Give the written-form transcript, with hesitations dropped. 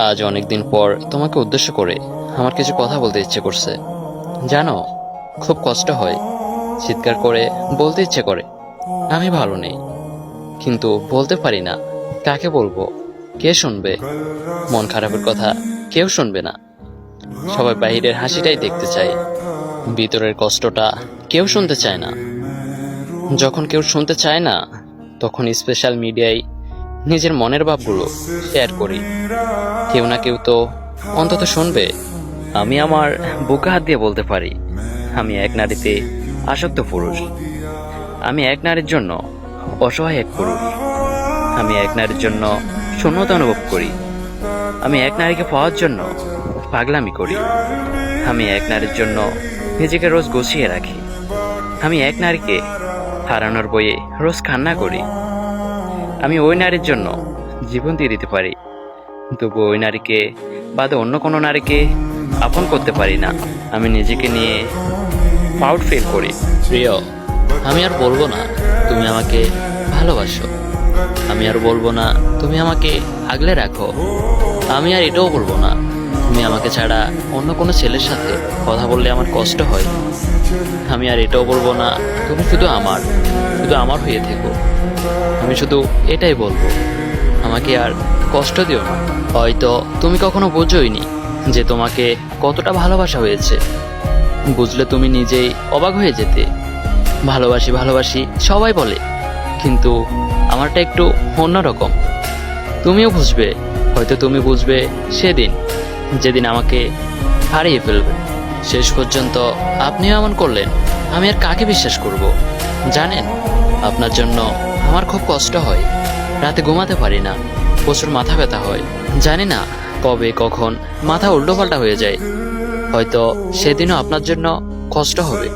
আজ অনেকদিন পর তোমাকে উদ্দেশ্য করে আমার কিছু কথা বলতে ইচ্ছে করছে। জানো, খুব কষ্ট হয়, চিৎকার করে বলতে ইচ্ছে করে আমি ভালো নেই, কিন্তু বলতে পারি না। কাকে বলবো? কে শুনবে? মন খারাপের কথা কেউ শুনবে না। সবাই বাহিরের হাসিটাই দেখতে চায়, ভিতরের কষ্টটা কেউ শুনতে চায় না। যখন কেউ শুনতে চায় না, তখন স্পেশাল মিডিয়ায় নিজের মনের ভাবগুলো শেয়ার করি। কেউ না কেউ তো অন্তত শুনবে। আমি আমার বুকে হাত দিয়ে বলতে পারি, আমি এক নারীতে আসক্ত পুরুষ। আমি এক নারীর জন্য অসহায় এক পুরুষ। আমি এক নারীর জন্য শূন্যতা অনুভব করি। আমি এক নারীকে পাওয়ার জন্য পাগলামি করি। আমি এক নারীর জন্য নিজেকে রোজ গুছিয়ে রাখি। আমি এক নারীকে হারানোর বয়ে রোজ কান্না করি। আমি ওই নারীর জন্য জীবন দিয়ে দিতে পারি, তবু ওই নারীকে বাদে অন্য কোনো নারীকে আপন করতে পারি না। আমি নিজেকে নিয়ে প্রাউড ফিল করি। প্রিয়, আমি আর বলবো না তুমি আমাকে ভালোবাসো। আমি আর বলবো না তুমি আমাকে আগলে রাখো। আমি আর এটাও বলবো না তুমি আমাকে ছাড়া অন্য কোনো ছেলের সাথে কথা বললে আমার কষ্ট হয়। আমি আর এটাও বলবো না তুমি শুধু আমার হয়ে থেকো। আমি শুধু এটাই বলবো, আমাকে আর কষ্ট দিও না। হয়তো তুমি কখনো বোঝোইনি যে তোমাকে কতটা ভালোবাসা হয়েছে। বুঝলে তুমি নিজেই অবাক হয়ে যেতে। ভালোবাসি ভালোবাসি সবাই বলে, কিন্তু আমারটা একটু অন্যরকম। তুমিও বুঝবে, হয়তো তুমি বুঝবে সেদিন, যেদিন আমাকে হারিয়ে ফেলবে। শেষ পর্যন্ত আপনিও এমন করলেন, আমি আর কাকে বিশ্বাস করব? জানেন, আপনার জন্য আমার খুব কষ্ট হয়। রাতে ঘুমাতে পারি না, প্রচুর মাথা ব্যথা হয়। জানি না কবে কখন মাথা উল্টোপাল্টা হয়ে যায়। হয়তো সেদিনও আপনার জন্য কষ্ট হবে।